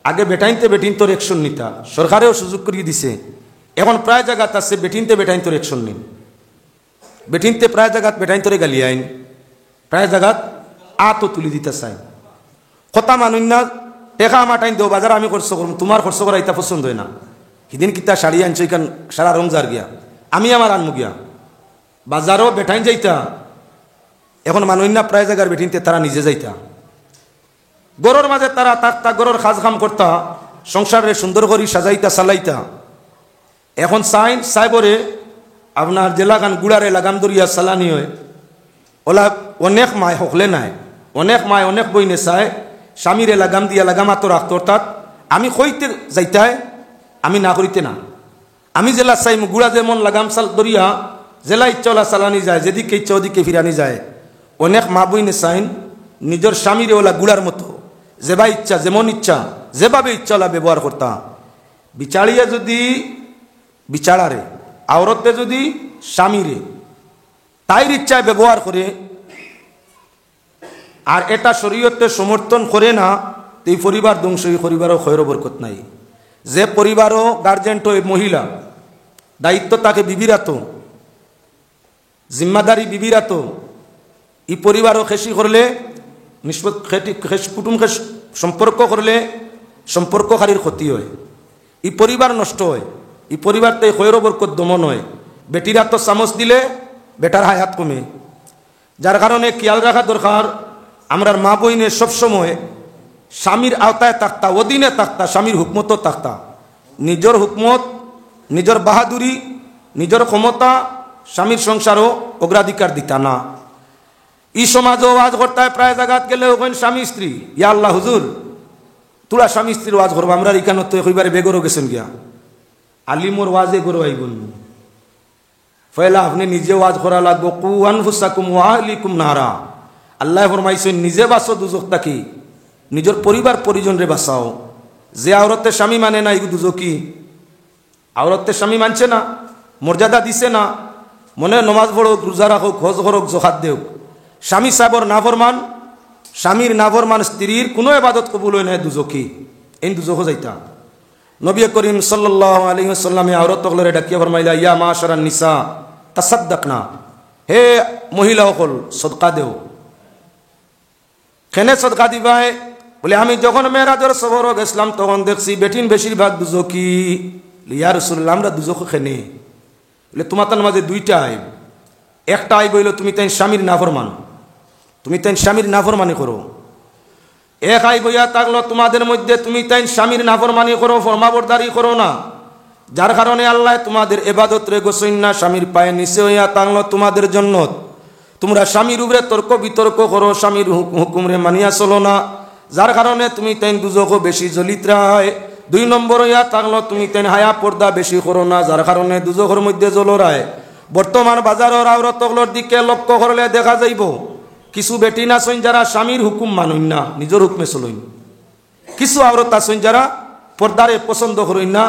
আগে বেটাইনতে বেটিনতোর অ্যাকশন নিতা, সরকারেও সুযোগ করিয়ে দিছে। এখন প্রায় জায়গাত আছে বেটিনতে বেটাইনতোর অ্যাকশন নিন, বেটিনতে প্রায় জায়গাত বেটাইনতরে গালি আইন, প্রায় জায়গাত আতো তুলি দিতে চাই। কথা মানুষ না টেকা আমার টাইম দেও বাজার আমি খরচ করুন, তোমার খরচ করা এটা পছন্দ হয় না। সেদিন কিতা শাড়ি আনছো এখান সারা রংজার গিয়া, আমি আমার আনমু গিয়া বাজারও বেটাইন যাইতা। এখন মানুষ না প্রায় জায়গার বেটিনতে তারা নিজে যাইতা, গরুর মাঝে তারা তাকতা গরুর খাজ খাম করতা, সংসারে সুন্দর করে সাজাইতা চালাইতা। এখন সাইবরে আপনার জেলাগান গুড়ারে লাগাম দরিয়া চালানি হয়, ওলা অনেক মায় হকলে নাই, অনেক মায় অনেক বইনে চায় স্বামীরে লাগাম দিয়া লাগাম আতো রাখত। অর্থাৎ আমি কইতে যাইতাই, আমি না করিতে না। আমি জেলা চাই গুড়া যেমন লাগাম চাল দরিয়া জেলা ইচ্ছা ওলা চালানি যায়, যেদিকে ইচ্ছা ওদিকে ফিরানি যায়। অনেক মা বইনে চাইন নিজের স্বামীরে ওলা গুড়ার মতো যেবা ইচ্ছা যেমন ইচ্ছা যেভাবে ইচ্ছা ওলা ব্যবহার করতা। বিচারিয়া যদি বিচারারে, আওরতে যদি স্বামীরে তাইর ইচ্ছায় ব্যবহার করে, আর এটা শরীয়তে সমর্থন করে না, এই পরিবার ধ্বংস, এই পরিবারও খয়র বরকত নাই। যে পরিবারও গার্জেন্ট মহিলা দায়িত্ব তাকে বিবিরাত, জিম্মাদারি বিবিরাত, এই পরিবারও খেসি করলে কুটুম সম্পর্ক করলে সম্পর্ককারীর ক্ষতি হয়, এই পরিবার নষ্ট হয়, এই পরিবারতে খয়র বরকত দমন হয়। বেটিরা তো চামচ দিলে বেটার হায়াত কমে, যার কারণে খেয়াল রাখা দরকার আমরার মা বইনে সবসময় স্বামীর আওতায় থাকতা, অধীনে থাকতা, স্বামীর হুকমতও থাকতা। নিজের হুকমত, নিজের বাহাদুরি, নিজের ক্ষমতা স্বামীর সংসারও অগ্রাধিকার দিতা না। ই সমাজও ওয়াজ করতায় প্রায় জায়গাত গেলে ওখানে স্বামী স্ত্রী, ইয়া আল্লাহ হুজুর তোরা স্বামী স্ত্রীর ওয়াজ করবো, আমরা এখানে তো এবারে বেগরও গেছেন গিয়া আলিমোর ওয়াজে গরো আইবন। ফয়লা আপনি নিজে ওয়াজ করা লাগবো, কু আনফুসাকুম ওয়া আহলিকুম নারা। আল্লাহ ফরমাইছেন নিজে বাঁচো দুজক থাকি, নিজের পরিবার পরিজন রে বাঁচাও। যে আওরতে স্বামী মানে না, এগুলো দুজকি আওরতে স্বামী মানছে না, মর্যাদা দিছে না, মনে নমাজ পড়ুক, রোজা রাখুক, হজ করুক, জখাত দেউক, স্বামী সাহেবর নাফরমান, স্বামীর নাফরমান স্ত্রীর কোনো ইবাদত কবুল হয় না, দুজকি এই দুজক যাইতা। নবী করিম সাল্লাল্লাহু আলাইহি ওয়াসাল্লামে আওরত হলরে ডাকিয়া ফরমাইলা, ইয়া মাশারান নিসা তাসাদ্দাকনা, হে মহিলা সকল সদকা দেও। কেনে সদকা দিবাই বলে, আমি যখন মেরাজের সফর গেছিলাম তখন দেখছি বেটিন বেশিরভাগ দুজকি। ইয়া রাসূলুল্লাহ আমরা দুজক খেনে বলে, তোমার তার মাঝে দুইটা আইব, একটা আইব হইল তুমি তাই স্বামীর নাফরমান, তুমি তাই স্বামীর নাফরমানি করো। এক আইব ইয়া থাকলো তোমাদের মধ্যে তুমি তাই স্বামীর নাফরমানি করো, ফরমাবরদারি করো না, যার কারণে আল্লাহ তোমাদের ইবাদত রে গোসইন না, স্বামীর পায়ে নিচে হইয়া থাকলো তোমাদের জন্য। তোমরা স্বামীর উপরে তর্ক বিতর্ক করো, স্বামীর হুকুম রে মানিয়া চলো না, যার কারণে তুমি তাই দুজক বেশি জ্বলিত রায়। দুই নম্বর ইয়া থাকলো তুমি তাই হায়া পর্দা বেশি করো না, যার কারণে দুজকের মধ্যে জ্বলরায়। বর্তমান বাজারের আওরতগুলোর দিকে লক্ষ্য করলে দেখা যাইব কিছু বেটি আছেন যারা স্বামীর হুকুম মানুন না, নিজের হুকুমে চলইন। কিছু আওরত আছেন যারা পর্দারে পছন্দ করেন না,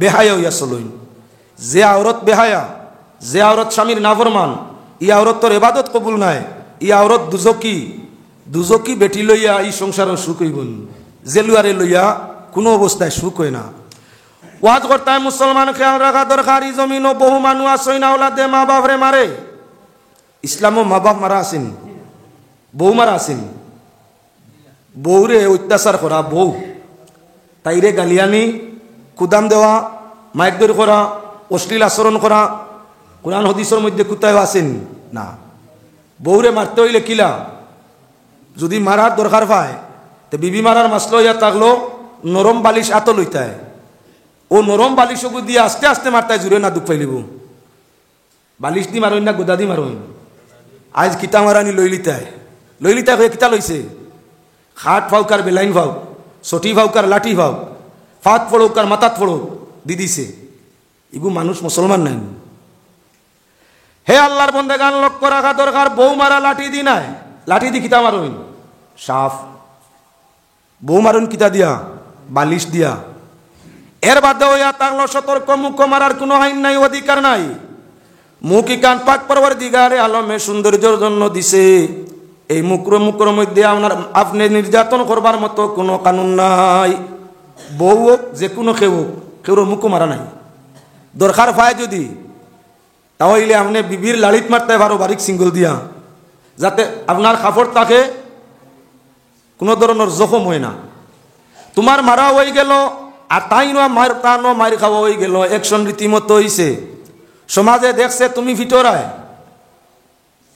বেহায়া হইয়া চলইন। যে আওরত বেহায়া, যে আওরত স্বামীর নাফরমান, ই আওরতর ইবাদত কবুল নাই, ই আওরত দুজকি, দুজকি বেটি লইয়া এই সংসার সুখ হইবন, জেলুয়ারে লইয়া কোনো অবস্থায় সুখ হয় না। ওয়াজ করতায় মুসলমান খেয়াল রাখা দরকার, এই জমিনও বহু মানুষ আসই না ওলাদে মা বাপরে মারে। ইসলামও মা বাপ মারা আসেন, বউ মারা আসেন, বউরে অত্যাচার করা, বউ তাইরে গালিয়ানি, কুদাম দেওয়া, মাইকদর করা, অশ্লীল আচরণ করা, কোরআন হাদিসের মধ্যে কোথায় আছেন না। বউরে মারতে হইলে কিলা, যদি মারার দরকার পায় তো বিবি মারার মাসলো ইয়া থাকলো নরম বালিশ আত লইতায়, ও নরম বালিশকে দিয়ে আস্তে আস্তে মারতায়, জুড়ে না দুঃখ পাইলিব। বালিশ দি মারইন না গোদা দি মারইন, আজ কিতা মারানি লইলিতায়, লইলিতায় হয়ে কিতা লইছে, খাট ফাউকার বেলাইন ফাউ, ছটি ফাউকার লাঠি ফাউ, ফাত ফড়ৌকার মাথাত ফড়ো দি দিছে। এগু মানুষ মুসলমান নাই। হে আল্লাহর বন্দেগান লক্ষ্য রাখা দরকার, বউ মারা লাঠি দি নাই, লাঠি দি কিতা মারইন সাফ, বউ মারুন কিতা দিয়া, বালিশ দিয়া। এর বাদে হইয়া থাকলো সতর্ক, মুখ মারার কোনো আইন নাই, অধিকার নাই। মুখ কান পাক পরওয়ারদিগারে আলমে সৌন্দর্যের জন্য দিছে, এই মুখর মধ্যে আপনি নির্যাতন করবার মতো কোনো কানুন নাই। বউ হোক যে কোনো কেউ হোক কেউর মুখও মারা নাই দরকার পায় যদি তাহলে আপনি বিবির লালিত মারতে পারো বারিক সিঙ্গল দিয়া যাতে আপনার কাপড় তাকে কোনো ধরনের জখম হয় না তোমার মারা হয়ে গেল আর তাই মার তানো মার খাওয়া হয়ে গেল একশন রীতিমতো হইছে সমাজে দেখছে তুমি ভিতরায়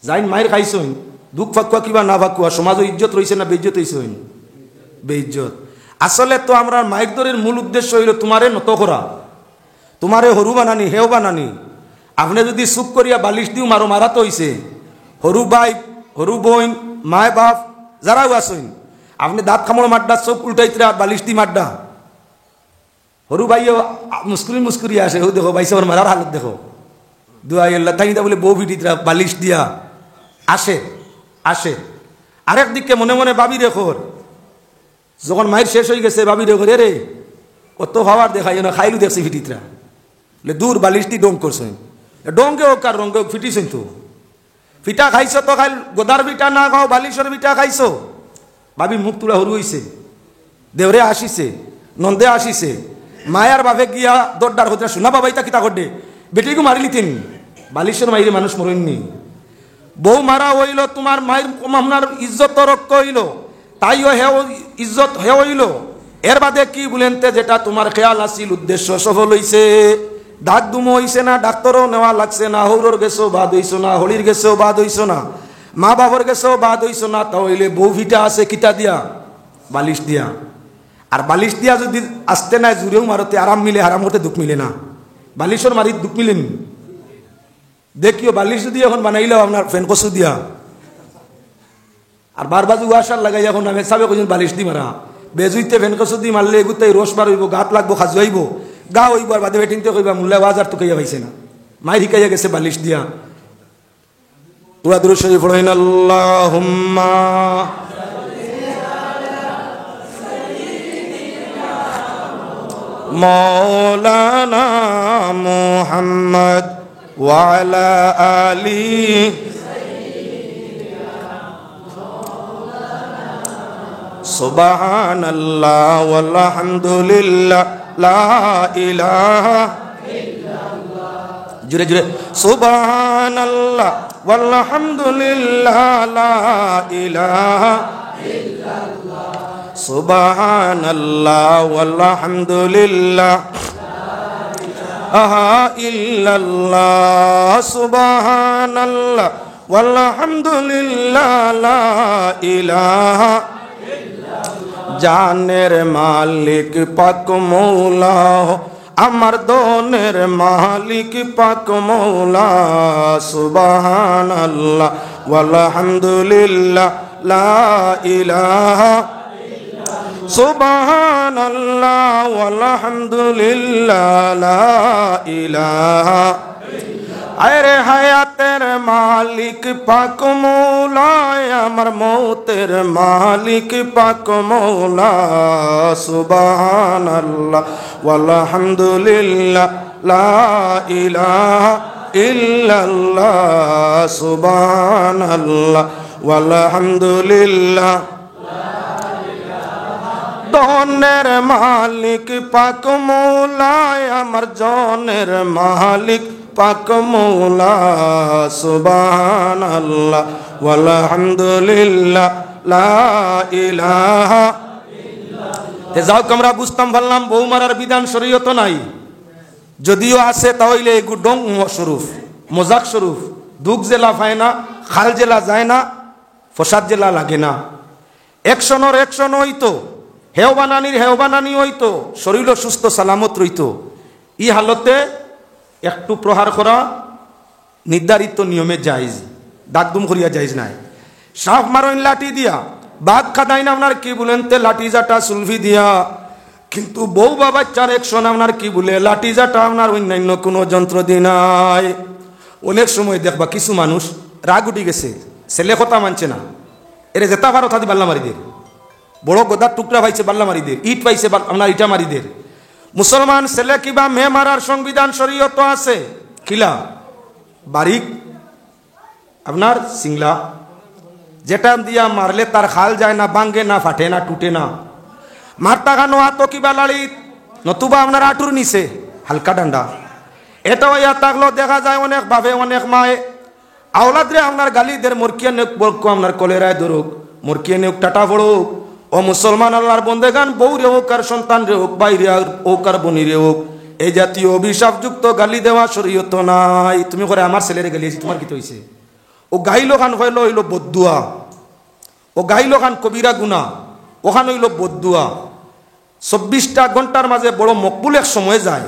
যাইন মায়ের খাইছইন দুঃখ ফাঁকুয়া কিবা না ফাঁকুয়া সমাজে ইজ্জত রয়েছে না বেইজ্জত হয়েছে বেইজ্জত আসলে তো আমরা মায়ের দরের মূল উদ্দেশ্য হইল তোমারে নত করা তোমারে হরু বানানি হেও বানানি আপনি যদি চুপ করিয়া বালিশ দিও মারো মারা তো হইছে হরু ভাই হরু বোন মায় বাপ যারাও আসইন আপনি দাঁত খামড় মাড্ডা চোখ উল্টাইতে আর বালিশ দি মাড্ডা হরু ভাইও মুস্কুরি আসে ও দেখো ভাইসে আমার মারার হালত দেখো দুয়াই আল্লাহ তাই বলে বউ ভিটিতরা বালিশ দিয়া আসে আসে আরেক দিককে মনে মনে ভাবি রেখো যখন মায়ের শেষ হয়ে গেছে ভাবি রেখো রে কত খাবার দেখাই না খাইলু দেখছে ভিটিতরা দূর বালিশ দি ডং করছে ডঙ্গে হোক আর রঙ্গে হোক ফিটিছেন তো ফিটা খাইছো তো খাইল গোদার বিটা না খাও বালিশের বিটা খাইছো ভাবি মুখ তুলা হরু হইছে দেওরে আসিছে নন্দে আসিছে মায়ার বাপে গিয়া দরদার হতে শোনা বাবা ইতা কিতা করডে বেটিকে মারিলি তিনি বালিশের মাইরে মানুষ মরেননি বউ মারা হইল তোমার মায়ের আপনার ইজ্জত রক্ষ হইল তাইও হেও ইজ্জত হেও হইল এর বাদে কি বলেন যেটা তোমার খেয়াল আসিল উদ্দেশ্য সফল হইছে দাগ দুমো হইছে না ডাক্তারও নেওয়া লাগছে না হৌরর গেছো বাদ হইছো না হলির গেছো বাদ হইছো না মা বাবার গেছো বাদ হইছো না তাহলে বউ ভিটা আছে কিতা দিয়া বালিশ দিয়া আর বালিশ দিয়া যদি আসতে নাই জুড়েও মারতে আরাম মিলে আরাম করতে দুঃখ মিলে না বালিশর মারি দুঃখ মিলেনি দেখিও বালিশ যদি এখন বানাইলেও আপনার ফ্যান কচু দিয়া আর বারবাজু ওয়াশার লাগাই এখন আমি সাবে কইছেন বালিশ দি মারা বেজুইতে ফ্যান কচু দি মারলে এগুতাই রস বার হইব গাত লাগবো খাজু হইব গা হইব আর বাদে বেটিংতে কইবা মুল্লা বাজার তো কইয়া পাইছে না মাই শিকাইয়া গেছে বালিশ দিয়া পুরা দুরূদ শরীফ পড়েন আল্লাহুম্মা মৌলানা মুহাম্মদ ওয়ালা আলি সুবহানাল্লাহ ওয়ালহামদুলিল্লাহ লা ইলাহা ইল্লাল্লাহ জুরে জুরে সুবহানাল্লাহ ওয়ালহামদুলিল্লাহ লা ইলাহা ইল্লাল্লাহ সুবহানাল্লাহ ওয়ালহামদুলিল্লাহ ইল্লাল্লাহ সুবহানাল্লাহ ওয়ালহামদুলিল্লাহ লা ইলাহা ইল্লাল্লাহ জানের মালিক পাক মওলা আমার দনের মালিক পাক মওলা সুবহানাল্লাহ ওয়ালহামদুলিল্লাহ লা ইলাহা সুবহানাল্লাহ ওয়ালহামদুলিল্লাহ লা ইলাহা আরে হায়াতের মালিক পাক মওলা আমার মৌতের মালিক পাক মওলা সুবহানাল্লাহ ওয়ালহামদুলিল্লাহ লা ইলাহা ইল্লাল্লাহ সুবহানাল্লাহ ওয়ালহামদুলিল্লাহ দনের মালিক পাক মওলা আমার জনের মালিক পাক মওলা সুবহানাল্লাহ ওয়ালহামদুলিল্লাহ লা ইলাহা ইল্লাল্লাহ যাও আমরা বুঝতাম বললাম বউ মারার বিধান শরীয়ত নাই যদিও আছে তাহলে এগু ডং স্বরূপ মজাক স্বরূপ দুঃখ জেলা পায় না খাল জেলা যায় না ফসাদ জেলা লাগে না একশনের একশন হইতো হেও বানানি হইতো শরীর সুস্থ সালামত রইত ই হালতে একটু প্রহার করা নির্ধারিত নিয়মে জায়েজ দাগদুম করিয়া জায়েজ নাই সাফ মারইন লাঠি দিয়া বাদ খাদাই না আপনার কি বলেন তে লাঠি জাটা সুলভি দিয়া কিন্তু বউ বাচ্চার একশন আপনার কি বলে লাঠি জাটা আপনার অন্যান্য কোনো যন্ত্র দি নাই অনেক সময় দেখবা কিছু মানুষ রাগ উঠি গেছে ছেলে কথা মানছে না এরে জেতা ভারত হাতি বাল্লা মারি দের বড় গোদার টুকরা পাইছে বাল্লা মারি দের ইট পাইছে আপনার ইটা মারি দের মুসলমান ছেলে কিবা মেয়ে মারার সংবিধান শরীয়ত আছে কিলা বারিক আপনার সিংলা যেটা দিয়া মারলে তার খাল যায় না, ভাঙ্গে না, ফাটে না, টুটে না। মারতা খানো আতো কিবা লাড়িত নতুবা আপনার আঁটুর নিচে হালকা ডান্ডা। এটা হইয়া থাকলেও দেখা যায় অনেক ভাবে অনেক মায়ে আওলাদরে আপনার গালিদের মরকিয়া নেক বলক আপনার কলেরায় ধরুক, মরকিয়া নেক টাটা পড়ুক। ও মুসলমান আল্লাহর বন্দেগান, বউ রে হোক আর সন্তান রে হোক, বাইরে হোক আর বনি রে হোক, এই জাতীয় অভিশাপযুক্ত গালি দেওয়া শরীয়ত নাই। তুমি করে আমার ছেলেরে গালিয়েছি, তোমার কি হইছে? ও গাইলো খান হইল হইল বদুয়া, ও গাইলো খান কবিরা গুনা, ওখান হইল বদুয়া। 24টা ঘন্টার মাঝে বড় মকবুল এক সময় যায়,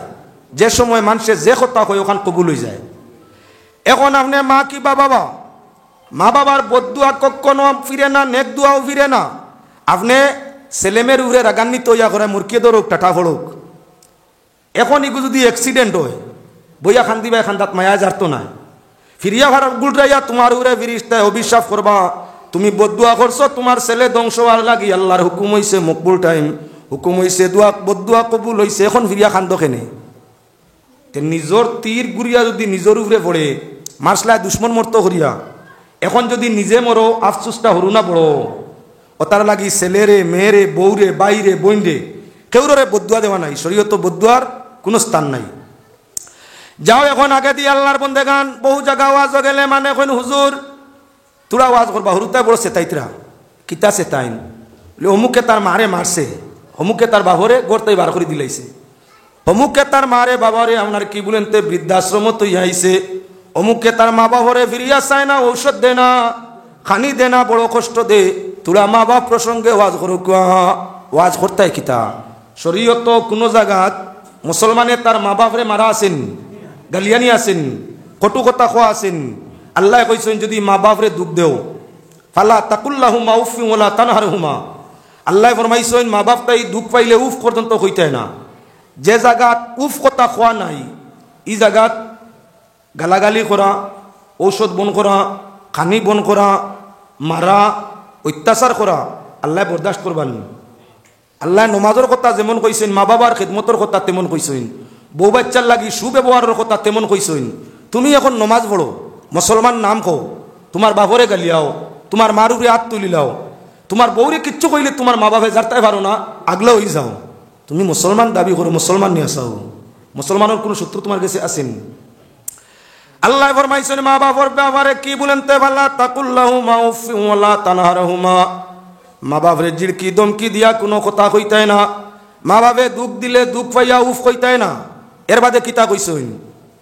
যে সময় মানুষের যে কথা হয় ওখান কবুল হয়ে যায়। এখন আপনি মা কি বাবা, মা বাবার বদুয়া কখনো ফিরে না, নেক দুয়াও ফিরে না। আপনি ছেলেমের উড়ে রাগান্বিত হইয়া করে মুরকিয়ে ধরুক টাটা ফড়ুক। এখন এগুলো যদি অ্যাক্সিডেন্ট হয়, বইয়া খান দিবা এখান দাঁত মায়া যার তো নাই, ফিরিয়া ভাড়া গুলরাইয়া তোমার উড়ে ফিরিস্তায় অভিশাপ করবা। তুমি বদুয়া করছো, তোমার ছেলে ধ্বংস হওয়ার লাগি আল্লাহর হুকুম হইছে মকবুল টাইম, হুকুম হইছে দোয়া বদুয়া কবুল হইছে। এখন ফিরিয়া খান দোকেনে নিজর তীর গুড়িয়া যদি নিজের উপরে পড়ে মারসলায় দুশ্মন মরতো করিয়া, এখন যদি নিজে মরো আফসুসটা হরু না বড়। ও তার লাগি ছেলেরে মেয়েরে বউরে বাইরে বইনরে কেউরে বদুয়া দেওয়া নাই, শরীয়ত বদুয়ার কোনো স্থান নাই। যাও এখন আগে দিয়ে আল্লাহর বন্দেগান বহু জায়গা ওয়াজ গেলে মানে এখন হুজুর তোরা ওয়াজ করবা, হরুতাই বড় সেতাইতরা কিতা সেতাইন, অমুকে তার মারে মারছে, অমুকে তার বাবরে গড়তাই বার করে দিলাইছে, অমুকে তার মারে বাবারে আপনার কি বলেন তে বৃদ্ধাশ্রম তো আইছে, অমুকে তার মা বাবরে ফিরিয়া চায় না, ঔষধ দে না, খানি দে না, বড় কষ্ট দে। তোরা মা বাপ প্রসঙ্গে ওয়াজ করো, ওয়াজ করতাই কিতা? শরীয়ত কোনো জায়গাত মুসলমানে তার মা বাপরে মারা আছেন, গালিয়ানি আছেন, কটু কথা খোয়া আছেন। আল্লাহ কইছেন যদি মা বাপরে দুঃখ দেও ফালা তাকুল্লাহুমা উফি ওয়ালা তানহারহুমা। আল্লাহ ফরমাইছেন মা বাপ তাই দুঃখ পাইলে উফ পর্যন্ত হইতে না। যে জায়গাত উফ কথা খোয়া নাই, এই জায়গাত গালাগালি করা, ঔষধ বন করা, খানি বন করা, মারা, অত্যাচার করা আল্লাহ বরদাস্ত করবেন। আল্লাহ নমাজের কথা যেমন কইছেন, মা বাবার খেদমতের কথা তেমন কইছেন, বউ বাচ্চার লাগি সুব্যবহারের কথা তেমন কইছেন। তুমি এখন নমাজ পড়ো, মুসলমান নাম কো, তোমার বাবরে গালিয়াও, তোমার মার উপরে হাত তুলিলাও, তোমার বউরে কিচ্ছু কইলে তোমার মা বাপে যারতাই পারো না, আগলা হয়ে যাও। তুমি মুসলমান দাবি করো, মুসলমান নিয়ে আসাও, মুসলমানের কোনো শত্রু তোমার কাছে আসেন। আল্লাহ ফরমাইছেন মা বাবার ব্যাপারে কি বলেন তে বালা তাকুল্লাহুমা উফি ওয়ালা তানহারহুমা। মা বাপরে জিড়কি দমকি দিয়া কোনো কথা কইতাই না, মা বাপে দুঃখ দিলে দুঃখ পাইয়া উফ কইতাই না। এর বাদে কিতা কইছেন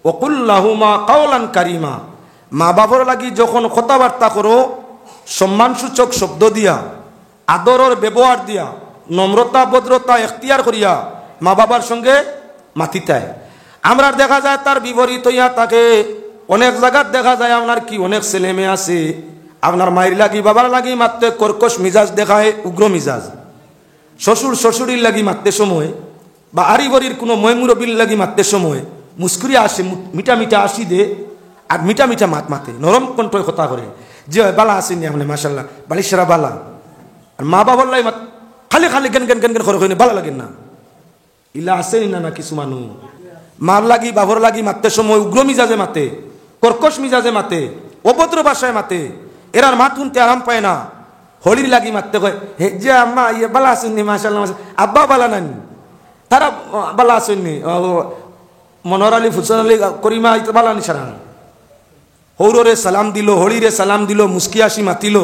ওকুল্লাহুমা কাওলান কারিমা। মা বাবার লাগি যখন কথাবার্তা করো সম্মানসূচক শব্দ দিয়া, আদরের ব্যবহার দিয়া, নম্রতা ভদ্রতা এখতিয়ার করিয়া মা বাবার সঙ্গে মাতিতায়। আমরা দেখা যায় তার বিপরীত হইয়া তাকে অনেক জায়গায় দেখা যায় আপনার কি অনেক ছেলে মেয়ে আছে আপনার মায়ের লাগি বাবার লাগি মারতে কর্কশ মিজাজ দেখায়, উগ্র মিজাজ। শ্বশুর শ্বশুরির লাগি মারতে সময় বা আরিবরির কোনো ময়মুরবির লাগি মারতে সময় মুস্কুরি আসে, মিঠা মিঠা আসি দে আর মিঠা মিঠা মাত মাতে, নরম কণ্ঠই কথা করে যে বালা আসেনি আপনি মাসাল্লাহ বালিশেরা বালা। আর মা বাবার লাই খালি খালি গেন গেন গেন গেন করে বালা লাগেন না, ইলা আসেনি না কিছু মানুষ মার লাগি বাবর লাগি মারতে সময় উগ্র মিজাজে মাতে, কর্কশ মিজাজে মাতে, অভদ্র ভাষায় মাতে। এরার মাত শুনতে আরাম পায় না, হোলির লাগি মারতে কয় হে যে আম্মা ইয়ে বালা আসেননি মাসাল্লাহ, আব্বা বালা নানি, তারা বালা আসেননি, মনোহর আলী ফুসন আলী করিমা বালা নিসারা। হৌরে সালাম দিল, হলিরে সালাম দিল, মুস্কি আসি মাতিল,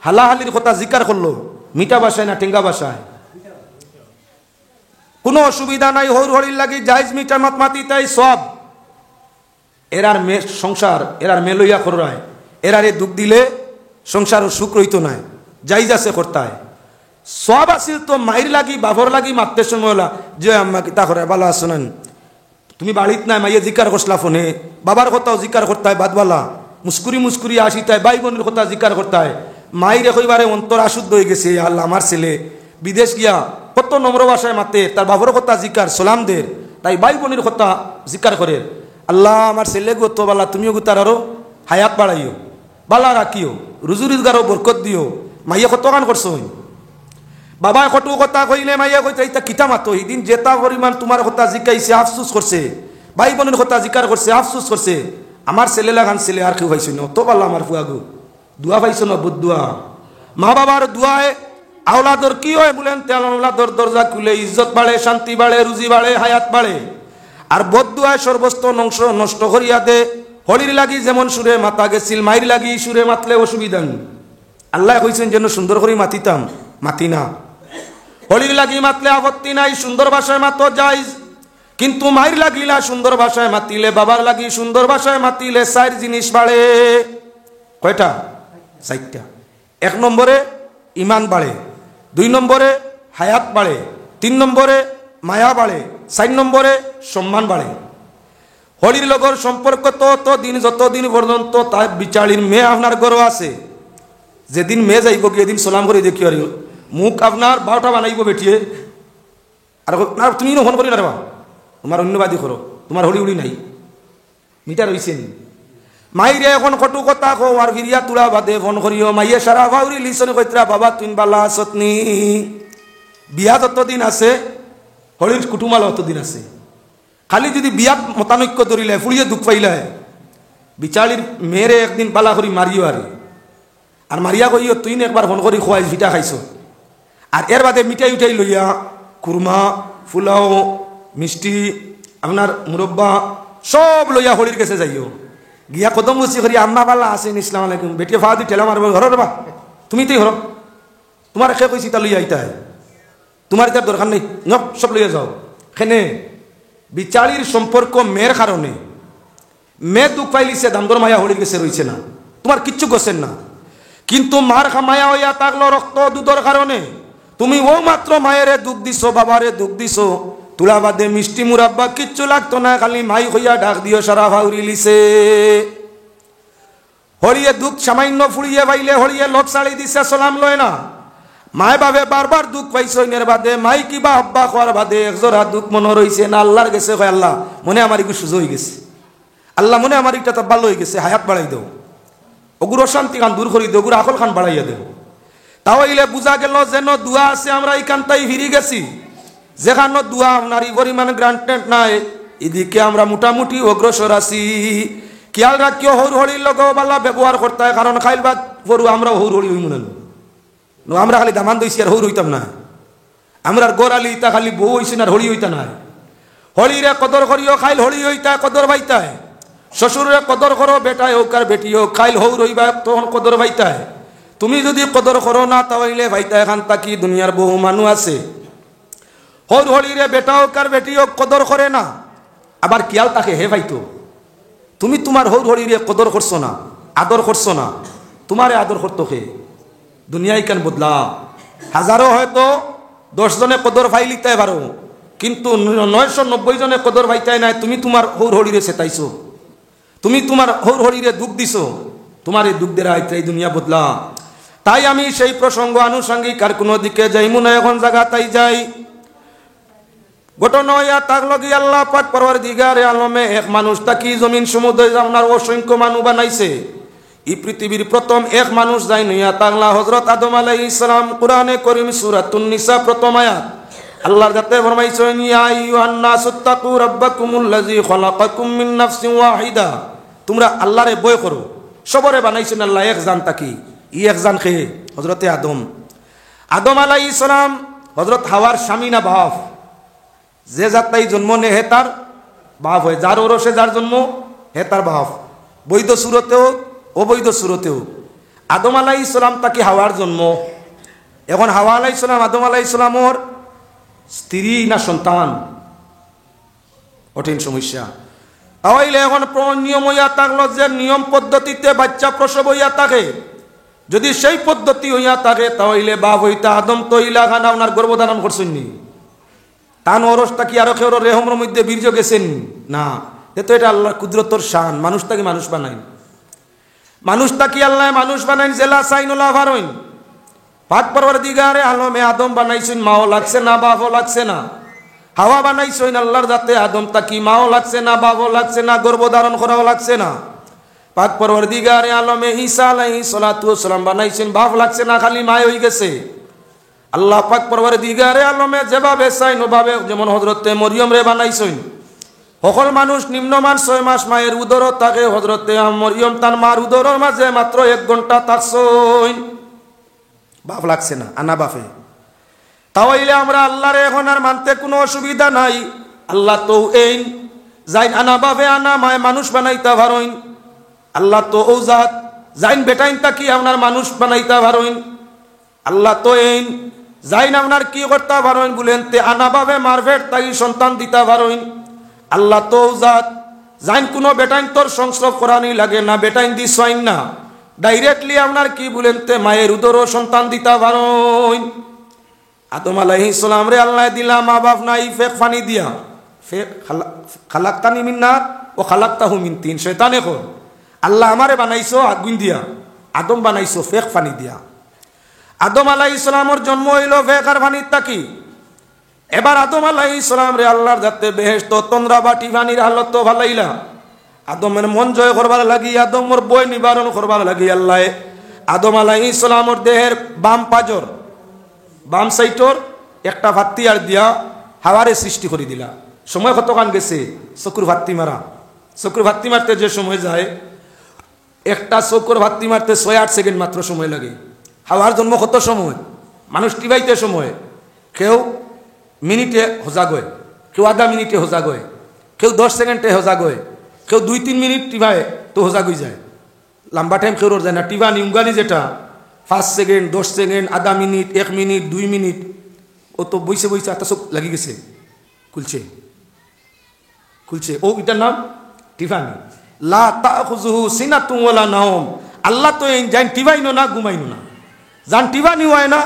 হালাহালির কথা জিকার করলো, মিঠা ভাষায় না টেঙ্গা ভাষায়, কোনো অসুবিধা নাই। হৌর হলির লাগি জায়জ মিঠা মাত মাতি তাই সব। এরার মে সংসার এরার মেলইয়া খরায়, এরারে দুঃখ দিলে সংসার সুখ রইত নাই, জাইজ আছে কর্তায় সব আসিল। তো মায়ের লাগি বাবর লাগি মারতে সময় যে আম্মা কিতা করে ভালো আসো না, তুমি বাড়িত নাই মাইয়ে জিকার করসলা ফোনে, বাবার কথাও জিকার করতায় বাদবালা, মুস্কুরি মুস্কুরি আসি তাই ভাই বোনের কথা জিকার করতায়। মায়ের কইবারে অন্তর আশুদ্ধ হয়ে গেছে, আল্লাহ আমার ছেলে বিদেশ গিয়া কত নম্র ভাষায় মাতে, তার বাবর কথা জিকার সালাম দের, তাই ভাই বোনের কথা জিকার করে। আল্লাহ আমার ছেলে গো তো বালা, তুমিও গো তার আরো হায়াত বাড়াইও, বালা রাখিও, রুজু রোজগারও বরকত দিও। মাইয়া কত গান করছো, বাবা কত কথা কইলে মাইয়া কইতে এইটা কিতা মাতো, এইদিন যেটা পরিমাণ তোমার কথা জিকাইছে আফসুস করছে, ভাই বোনের কথা জিকার করছে আফসুস করছে। আমার ছেলে লাগান ছেলে আর কেউ পাইছো না, তো বালা আমার ফুয়াগু দোয়া পাইছো না, বুধ দোয়া। মা বাবার দোয়ায় আওলাদর কি হয় বলেন? আওলাদর দরজা খুলে ইজ্জত বাড়ে, শান্তি বাড়ে, রুজি বাড়ে, হায়াত বাড়ে। আর বদদুয়ায় সর্বস্ত নষ্ট করিয়া দে। হলির লাগি যেমন সুরে মাতা গেছিল, মাইর লাগি সুরে মাতলে অসুবিধা নেই। আল্লাহ কইছেন যেন সুন্দর করে মাতিতাম, মাতি না। হলির লাগি মাতলে আপত্তি নাই, সুন্দর ভাষায় মাতো যাইজ। কিন্তু মাইর লাগিলা সুন্দর ভাষায় মাতিলে, বাবার লাগি সুন্দর ভাষায় মাতিলে 4 জিনিস বাড়ে। কয়টা? 4টা। 1 নম্বরে ইমান বাড়ে, 2 নম্বরে হায়াত বাড়ে, 3 নম্বরে মায়া বাড়ে, 4 নম্বরে সম্মান বাড়ে। হলির লগর সম্পর্ক ততদিন যতদিন পর্যন্ত তার বিচারির মেয়ে আপনার গর্ব আছে। যেদিন মেয়ে যাইব কি এদিন সালাম করে দেখি আর মুখ আপনার 12টা বানাইব বেটিয়ে। আর তুমি ফোন করি না রে বা, তোমার অন্যবাদী করো, তোমার হলি উড়ি নাই, মিটার হইছেন। মাইরে এখন কটু কথা কো আর ফিরিয়া তুলা বাদে ফোন করিও। মাইয়ে সারা ভাউরি লিসন কইতরা, বাবা তুই বালা আসতনি। বিয়া ততদিন আছে, হলির কুটুমালা ততদিন আছে। খালি যদি বিয়াত মতানৈক্য ধরিলে ফুড়িয়ে দুঃখ পাইলে বিচারির মেয়েরে একদিন বালা করি মারিও আর মারিয়া কইও তুই একবার ফোন করি খোয়াই ভিটা খাইছ। আর এর বাদে মিঠাই উঠাই লইয়া কুরমা, ফুলাও, মিষ্টি, আপনার মুরব্বা সব লইয়া হলির কাছে যাইও। গিয়া কদম বসি করি আম্মা বালা আসেন, ইসলাম আলাইকুম। বেটিয়ে ফা দি ঠেলা মারব, ঘর বা তুমি তুই ঘর, তোমার একে কইছি তা লইয়া আইতা, তোমার তার দরকার নেই, সব লইয়া যাও। খেনে বিচারির সম্পর্ক মেয়ের কারণে, মেয়ে দুঃখ পাইলিছে দামদর মায়া হলির গেছে রইছে না, তোমার কিচ্ছু গোছেন না। কিন্তু মার মায়া হইয়া থাকলো রক্ত দুধর কারণে। তুমি ও মাত্র মায়েরে দুঃখ দিছো, বাবারে দুঃখ দিছো, তুলা বাদে মিষ্টি মুরাব্বা কিচ্ছু লাগতো না, খালি মাই হইয়া ডাক দিও সারা ভাউরি লিছে। হলিয়ে দুঃখ সামান্য ফুড়িয়ে পাইলে হলিয়ে লোক ছাড়ি দিছে, সালাম লয় না। মায় বাবে বারবার দুঃখ পাইছ, এর বাদে মাই কিবা হব্বা খোয়ার বাদে একজোড়া দুঃখ মনে রয়েছে না। আল্লাহর গেছে কয় আল্লাহ মনে আমার একটু সুযোগ হয়ে গেছে, আল্লাহ মনে আমার একটা ভালো হয়ে গেছে, হায়াত বাড়াই দেও, ওগুর অশান্তি খান দূর করি দেও, ওগুর আকল খান বাড়াইয়া দেও। তাহলে বুঝা গেল যেন দুয়া আছে, আমরা এইখানটাই ফিরে গেছি। যেখানে দুয়া নারী পরিমাণ গ্রান্টেড নাই, এদিকে আমরা মোটামুটি অগ্রসর আছি। খেয়াল রাখিও হৌর হলির লগ বালা ব্যবহার করতে হয়, কারণ খাইল বাদ পড়ু আমরা হৌর হলি হই মনে আমরা খালি দামান দইছি আর হৌর হইতাম না। আমরা গোড়ালি ইতা খালি বউ হইছি না, হলি হইতা নাই। হলিরে কদর করিও, খাইল হলি হইতা কদর বাইতায়। শ্বশুরে কদর করো, বেটায় হোক আর বেটি হোক, খাইল হৌর হইবা তখন কদর বাইতায়। তুমি যদি কদর করো না তাহলে ভাইতা এখান তাকি দুনিয়ার বহু মানুষ আছে হৌর হলিরে বেটা হোক আর বেটি হোক কদর করে না, আবার কিয়াল তাকে হে ভাইতো তুমি তোমার হৌর হলিরে কদর করছো না, আদর করছো না, তোমারে আদর করতো হে? দুনিয়ায় কেন বদলা। হাজারো হয়তো 10 জনে কদর ফাইলিতে পারো, কিন্তু 990 জনে কদর পাইতাই নাই। তুমি তোমার হৌর হলিরে চেতাইছো, তুমি তোমার হৌর হলিরে দুঃখ দিছো, তোমার এই দুঃখ দেরা এই দুনিয়া বদলা। তাই আমি সেই প্রসঙ্গ আনুষঙ্গিক আর কোনো দিকে যাইমু না, এখন জায়গা তাই যাই। ঘটনা হইয়া থাকলো কি আল্লাহ পাক পরওয়ারদিগারে আলমে এক মানুষ তাকি জমিন সমুদ্র আপনার অসংখ্য মানুষ বানাইছে। এই পৃথিবীর প্রথম এক মানুষ যাই নইয়া তাগলা হযরত আদম আলাইহিস সালাম। কুরআনে কারীম সূরাতুন নিসা প্রথম আয়াত আল্লাহর যাতে ফরমাইছেন ইয়া আইয়ুহান নাসুত্তাকু রাব্বাকুমুল্লাযী খালাকাকুম মিন নাফসিন ওয়াহিদা। তোমরা আল্লাহরে ভয় করো, সবরে বানাইছেন আল্লাহ এক জান তাকি। ই এক জান কে? হযরতে আদম। আদম আলাইহিস সালাম হযরত হাওয়ার স্বামী না বাপ? যে জাতটাই জন্ম নে হে তার বাপ হয়, যার ওরসে যার জন্ম হে তার বাপ, বৈধ সুরতেও অবৈধ সুরতেও। আদম আলাইহিস সালাম তাকে হাওয়ার জন্ম। এখন হাওয়া আলাইহিস সালাম আদম আলাইহিস সালামর স্ত্রী না সন্তান? কঠিন সমস্যা। তাহলে এখন নিয়ম হইয়া থাকলো যে নিয়ম পদ্ধতিতে বাচ্চা প্রসব হইয়া থাকে, যদি সেই পদ্ধতি হইয়া থাকে তাহলে বাপ হইতা আদম তৈলা খানা ওনার গর্ভধারণ করছেন নি? তান অরসটা কি আরো কেউ রেহমের মধ্যে বীর্য গেছেন না? তো এটা আল্লাহর কুদরতর শান। মানুষ তাকে মানুষ বানাই, মানুষ তাকি আল্লাহ মানুষ বানাইন জেলা সাইনুল্লাহ ভারইন। পাক পরওয়ারদিগারে আলমে আদম বানাইছেন, মাও লাগছে না বাপও লাগছে না। হাওয়া বানাইছেন আল্লাহর যাতে আদম তাকি মাও লাগছে না বাপও লাগছে না, গর্ভধারণ করাও লাগছে না। পাক পরওয়ারদিগারে আলমে ঈসা আলাইহিস সালাতু ওয়াস সালাম বানাইছেন, বাপ লাগছে না, খালি মায় হয়ে গেছে। আল্লাহ পাক পরওয়ারদিগারে আলমে যেভাবে চাইন ওভাবে, যেমন হযরতে মরিয়ম রে বানাইছেন। সকল মানুষ নিম্নমান 6 মাস মায়ের উদর থাকে, হযরতে মরিয়ম তার মার উদরের মাঝে মাত্র 1 ঘন্টা থাকছেন। বাপ লাগছে না, আনা বাপে। তাহলে আমরা আল্লাহরে এখন আর মানতে কোনো অসুবিধা নাই। আল্লাহ তো এই যাইন আনা বাপে আনা মায় মানুষ বানাইতা ভারইন। আল্লাহ তো ও জাত যাইন বেটাইন তাকি আপনার মানুষ বানাইতা ভারইন। আল্লাহ তো এই যাইন আপনার কি করতে পারেন বলেন তে আনা বাপে মারভেট তাই সন্তান দিতা পারেন। আল্লাহ তো জাত যাইন কোনো বেটাইন তোর সংস্রব করানি লাগে না, বেটাইন দি সোয়াইন না, ডাইরেক্টলি আপনার কি বলেন তে মায়ের উদরও সন্তান দিতা পারেন। আদম আলাইহিস সালাম রে আল্লাহ দিলা মা বাপ নাই, ফেক ফানি দিয়া, ফেক খালাক্তানি মিন নার ও খালাক্তাহু মিন তিন। শয়তানে কর আল্লাহ আমারে বানাইছো আগুন দিয়া, আদম বানাইছো ফেক ফানি দিয়া। আদম আলাইহিস সালামের জন্ম হইল ফেক আর ফানির তাকি। এবার আদম আলাইহিস সালাম রে আল্লাহর যাতে বেহেশত তন্দ্রা বাটি ফানির হালত তো ভালাইলা। আদমের মন জয় করবার লাগি, আদমর বই নিবারণ করবার লাগি আল্লাহ আদম আলাইহিস সালামের দেহের বাম পাজর বাম সাইটর একটা ভাত্তি আর দিয়া হাওয়ারে সৃষ্টি করে দিলা। সময় কতক্ষণ গেছে? চকুর ভাত্তি মারা। চকুর ভাত্তি মারতে যে সময় যায়, একটা চকুর ভাত্তি মারতে 6-8 সেকেন্ড মাত্র সময় লাগে। হাওয়ার জন্ম কত সময়? মানুষ টিবাইতে সময়, কেউ মিনিটে হোজা গয়, কেউ আধা মিনিটে হোজা গয়, কেউ 10 সেকেন্ডে হোজা গয়, কেউ 2-3 মিনিট টিবায় তো হোজা গই যায়। লম্বা টাইম কেউ যায় না। টিবা নিউঙ্গালি যেটা 5 সেকেন্ড, 10 সেকেন্ড, আধা মিনিট, 1 মিনিট, 2 মিনিট, ও তো বইসে বইসে একটা চোখ লাগি গেছে, খুলছে খুলছে, ও এটার নাম টিফানি। লা তাখুযুহু সিনাতুন ওয়ালা নাওম। আল্লাহ তো এই জান টিবাইনো না, ঘুমাইনো না, জান টিবানি হয় না,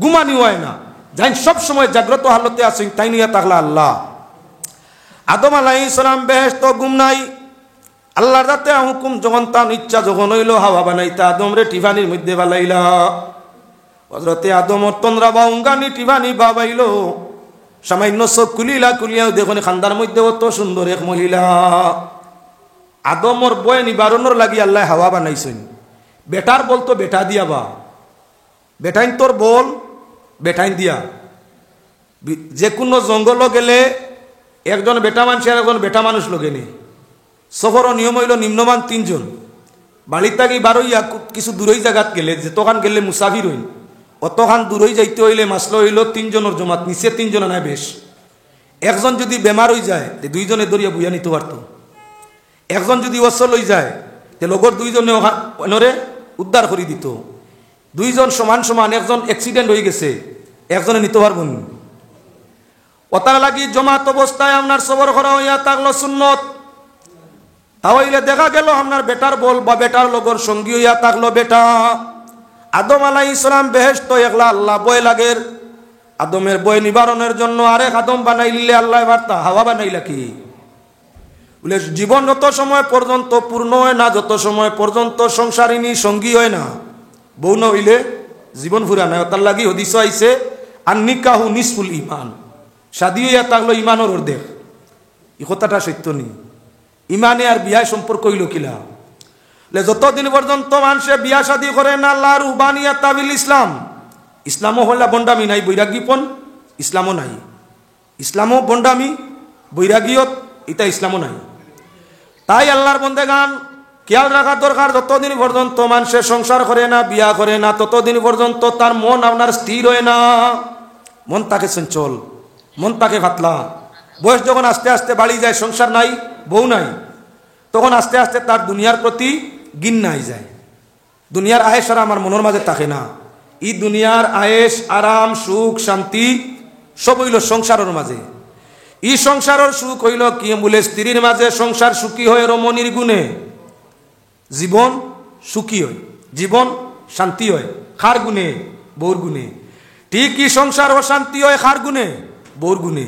ঘুমানি হয় না, জান সব সময় জাগ্রত হালতে আছেন, তাই নিয়া তাকলা আল্লাহ। আদম আলাইহিস সালাম বেহেশত ঘুম নাই। আল্লাহর রাতে হুকুম যখন তার ইচ্ছা যখন হইল হাওয়া বানাইতা আদম রে টিফানির মধ্যে বালাইলা। হযরতে আদমর তন্দ্রা বা উঙ্গানি টিফানি বাবাইল। সামান্য চোখ খুলিলা, খুলিয়াও দেখুন খান্দার মধ্যে অত সুন্দর এক মহিলা। আদমর বয় নিবারণর লাগি আল্লাহ হাওয়া বানাইছেন। বেটার বল তো বেটা দিয়া বা, বেটাইন তোর বল বেটাইন দিয়া। যে কোনো জঙ্গল গেলে একজন বেটা মানুষ আর একজন বেটা মানুষ লোকে নেই। সফর নিয়ম হইল নিম্নমান 3 জন। বাড়ির থাকি বারইয়া কিছু দূরই জায়গাত গেলে, যেতখান গেলে মুসাফির হইন, অতখান দূরই যাইতে হইলে মাসল হইল 3 জনের জমাত, নিচে 3 জন নাই বেশ। একজন যদি বেমার হয়ে যায় 2 জনে দরিয়া বুঝা নিতে পারত। একজন যদি অসল হয়ে যায় তে লগর 2 জনে ওখানে উদ্ধার করে দিত। 2 জন সমান সমান, একজন অ্যাক্সিডেন্ট হয়ে গেছে একজনে নিতে পারবেন। ওতার লাগি জমাত অবস্থায় আপনার সবর করা হইয়া থাকলো সুন্নত। তাহলে দেখা গেল আপনার বেটার বল বা বেটার লগর সঙ্গী হইয়া থাকলো বেটা। আদম আলাইহিস সালাম বেহেশত একলা আল্লাহ বয় লাগের। আদমের বয় নিবারণের জন্য আরেক আদম বানাইলে আল্লাহ বার্তা হাওয়া বানাইলা কি বলে, জীবন যত সময় পর্যন্ত পূর্ণ হয় না, যত সময় পর্যন্ত সংসারিনী সঙ্গী হয় না, বউ না হইলে জীবন ফুরা নাই। তার লাগি হদিস আইছে আর নিকাহু নিসফুল ইমান। শাদী হইয়া থাকলো ইমানের অর্ধেক। এই কথাটা সত্য নেই। ইমানে আর বিয়ায় সম্পর্ক হইল কিলা? যতদিন পর্যন্ত মানুষে বিয়া শাদী করে না আল্লাহর রুবানিয়া তাবিল ইসলাম, ইসলামও হইলা বন্ডামি নাই, বৈরাগীপন ইসলামও নাই। ইসলামও বন্ডামি, বৈরাগীয়ত এটা ইসলামও নাই। তাই আল্লাহর বন্দেগান খেয়াল রাখা দরকার, যতদিন পর্যন্ত মানুষের সংসার করে না, বিয়া করে না, ততদিন পর্যন্ত তার মন আপনার স্থির হয় না। মন তাকে চঞ্চল, মন তাকে পাতলা। বয়স যখন আস্তে আস্তে বাড়ি যায়, সংসার নাই, বউ নাই, তখন আস্তে আস্তে তার দুনিয়ার প্রতি ঘৃণা যায়। দুনিয়ার আয়েশ আর আমার মনের মাঝে থাকে না। এই দুনিয়ার আয়েশ আরাম সুখ শান্তি সব হইল সংসারের মাঝে। এই সংসারের সুখ হইল কি বলে, স্ত্রীর মাঝে সংসার সুখী হয় রমণীর গুণে, জীবন সুখী হয়, জীবন শান্তি হয় খার গুণে, বউর গুণে। ঠিকই সংসার অশান্তি হয় খার গুণে, বউর গুণে।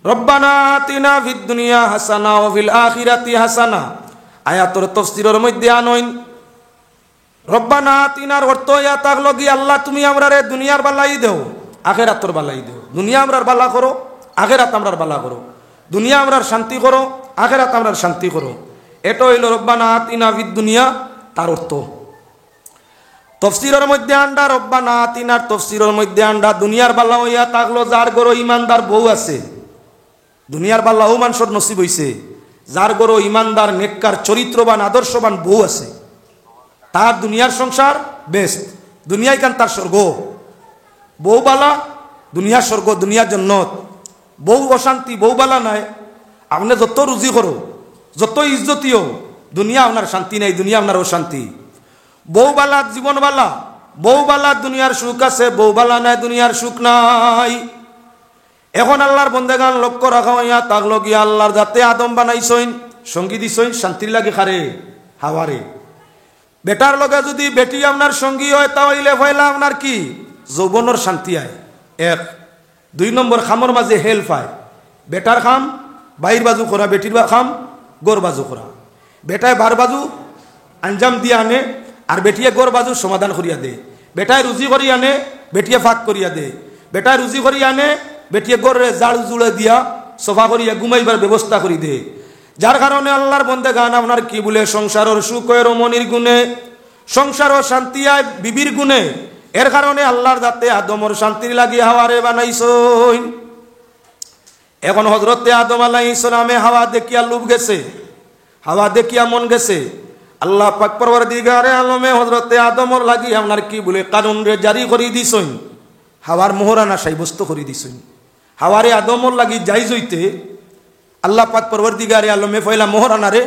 রব্বানা আতিনা ফিদ দুনিয়া হাসানা ওয়া ফিল আখিরাতি হাসানা আয়াতের তাফসীরের মধ্যে আনইন। রব্বানা আতিনার অর্থ ইয়া থাকলো কি, আল্লাহ তুমি আমরারে দুনিয়ার বালাই দেও, আখিরাতের বালাই দেও। দুনিয়া আমরার বালা করো, আখিরাত আমরার বালা করো। দুনিয়া আমরার শান্তি করো, আখিরাত আমরার শান্তি করো। এটা হইল রব্বানা আতিনা ফিদ দুনিয়া, তার অর্থ। তফসিরের মধ্যে আন্ডা রব্বানা আতিনার তফসিরের মধ্যে আন্ডা দুনিয়ার বালা হইয়া থাকলো যার গরো ইমানদার বউ আছে। দুনিয়ার বাল্লাহ মানুষের নসিব হইছে যার গরো ইমানদার নেককার চরিত্রবান আদর্শবান বউ আছে, তার দুনিয়ার সংসার বেস্ট। দুনিয়ায় কান তার স্বর্গ। বউ বালা দুনিয়া স্বর্গ, দুনিয়া জন্নত। বউ অশান্তি, বউ বালা নাই, আপনি যত রুজি করো, যত ইজ্জতীয়, দুনিয়া আপনার শান্তি নাই, দুনিয়া আপনার অশান্তি। বউ বালা জীবন বালা, বউ বালা দুনিয়ার সুখ আছে, বউ বালা নাই দুনিয়ার সুখ নাই। এখন আল্লাহর বন্দেগান লক্ষ্য রাখা হইয়া তাকলো গিয়া আল্লাহর যাতে আদম বানাইছইন, সঙ্গী দিছইন শান্তির লাগে খারে হাওয়ারে। বেটার লগে যদি বেটি আপনার সঙ্গী হয় তাহলে পয়লা আপনার কি যৌবনের শান্তি আয় এক। 2 নম্বর খামর মাঝে হেল্প হয়। বেটার খাম বাইর বাজু করা, বেটির খাম গোর বাজু করা। বেটায় বার বাজু আঞ্জাম দিয়ে আনে আর বেটিয়ে গোর বাজু সমাধান করিয়া দে। বেটায় রুজি করি আনে, বেটিয়ে ফাঁক করিয়া দে। বেটায় রুজি করি আনে, বেটিয়ে গোরে জাড় জুড়ে দিয়া সোফা করিয়া ঘুমাইবার ব্যবস্থা করি দে। যার কারণে আল্লাহর বন্দে গান আপনার কি বলে সংসারের সুখ হয় রমণীর গুণে, সংসার ও শান্তি আয় বিবির গুণে। এর কারণে আল্লাহর যাতে আদমর শান্তির লাগি হাওয়ারে বানাইছই। এখন হযরতে আদম আলাইহিস সালামে হাওয়া দেখিয়া লোভ গেছে, হাওয়া দেখিয়া মন গেছে। আল্লাহ পাক পরওয়ারদিগারে আলমে হযরতে আদমর লাগি আপনার কি বলে কানুন রে জারি করে দিছই, হাওয়ার মোহরানা সাব্যস্ত করে দিছই। হাওয়ারে আদমর লাগি যাই জইতে আল্লাহ পাক পরওয়ারদিগারে আলমে পয়লা মোহরানা রে